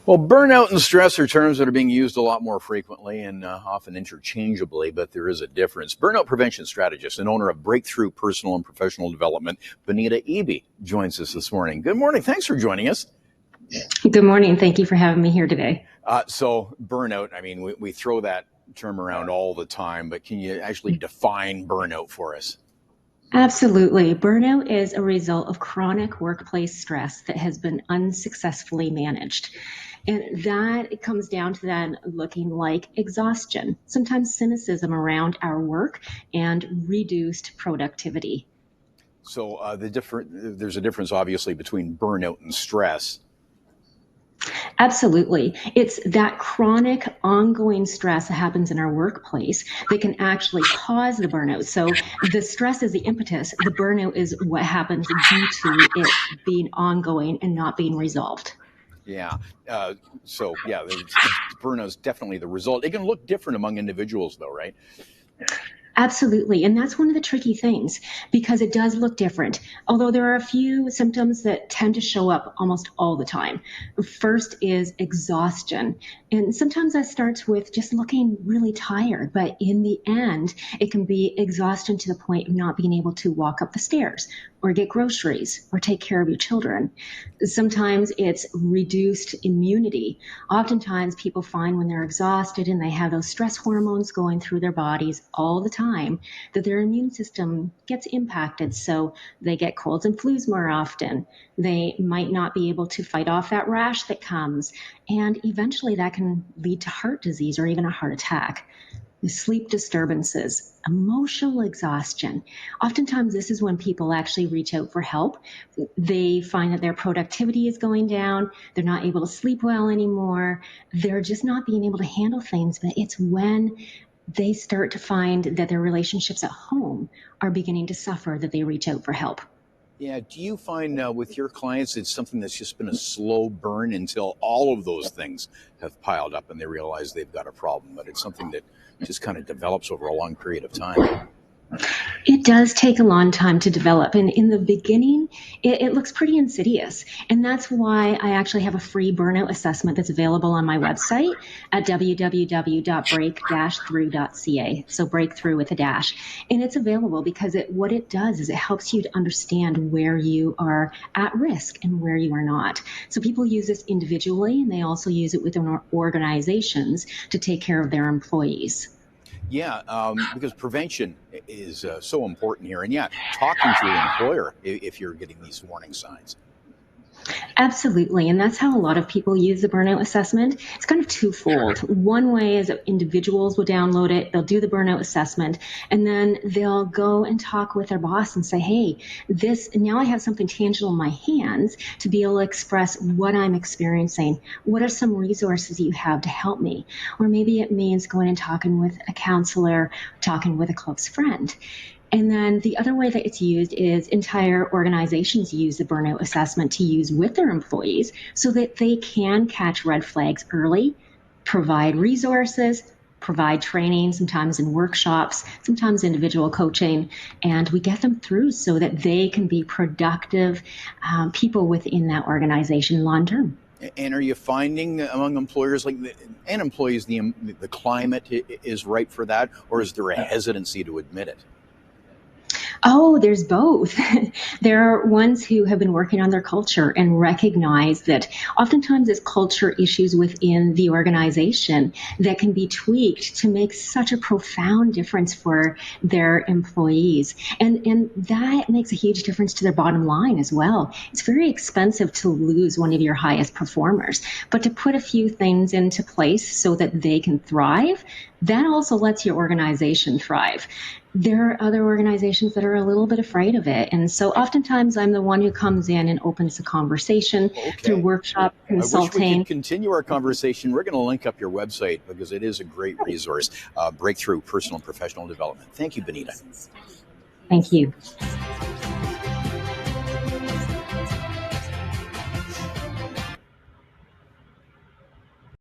Well, burnout and stress are terms that are being used a lot more frequently and often interchangeably, but there is a difference. Burnout prevention strategist and owner of Breakthrough Personal and Professional Development, Bonita Eby, joins us this morning. Good morning. Thanks for joining us. Good morning. Thank you for having me here today. So burnout, I mean, we throw that term around all the time, but can you actually define burnout for us? Absolutely. Burnout is a result of chronic workplace stress that has been unsuccessfully managed. And that it comes down to then looking like exhaustion, sometimes cynicism around our work, and reduced productivity. So there's a difference, obviously, between burnout and stress. Absolutely. It's that chronic ongoing stress that happens in our workplace that can actually cause the burnout. So the stress is the impetus. The burnout is what happens due to it being ongoing and not being resolved. Yeah. Burnout is definitely the result. It can look different among individuals, though, right? Absolutely. And that's one of the tricky things because it does look different. Although there are a few symptoms that tend to show up almost all the time. First is exhaustion. And sometimes that starts with just looking really tired. But in the end, it can be exhaustion to the point of not being able to walk up the stairs or get groceries or take care of your children. Sometimes it's reduced immunity. Oftentimes people find when they're exhausted and they have those stress hormones going through their bodies all the time that their immune system gets impacted. So they get colds and flus more often. They might not be able to fight off that rash that comes. And eventually that can lead to heart disease or even a heart attack. Sleep disturbances, emotional exhaustion. Oftentimes, this is when people actually reach out for help. They find that their productivity is going down. They're not able to sleep well anymore. They're just not being able to handle things. But it's when they start to find that their relationships at home are beginning to suffer that they reach out for help. Yeah. Do you find with your clients it's something that's just been a slow burn until all of those things have piled up and they realize they've got a problem, but it's something that just kind of develops over a long period of time? It does take a long time to develop. And in the beginning, it looks pretty insidious. And that's why I actually have a free burnout assessment that's available on my website at www.break-through.ca. So breakthrough with a dash. And it's available because what it does is it helps you to understand where you are at risk and where you are not. So people use this individually, and they also use it within organizations to take care of their employees. Yeah, because prevention is so important here. And yeah, talking to your employer if you're getting these warning signs. Absolutely. And that's how a lot of people use the burnout assessment. It's kind of twofold. One way is that individuals will download it, they'll do the burnout assessment, and then they'll go and talk with their boss and say, hey, now I have something tangible in my hands to be able to express what I'm experiencing. What are some resources you have to help me? Or maybe it means going and talking with a counselor, talking with a close friend. And then the other way that it's used is entire organizations use the burnout assessment to use with their employees so that they can catch red flags early, provide resources, provide training, sometimes in workshops, sometimes individual coaching, and we get them through so that they can be productive people within that organization long term. And are you finding among employers and employees the climate is right for that, or is there a hesitancy to admit it? Oh, there's both. There are ones who have been working on their culture and recognize that oftentimes it's culture issues within the organization that can be tweaked to make such a profound difference for their employees. And that makes a huge difference to their bottom line as well. It's very expensive to lose one of your highest performers, but to put a few things into place so that they can thrive, that also lets your organization thrive. There are other organizations that are a little bit afraid of it. And so oftentimes I'm the one who comes in and opens the conversation through workshop consulting. I wish we could continue our conversation. We're going to link up your website because it is a great resource. Breakthrough Personal and Professional Development. Thank you, Bonita. Thank you.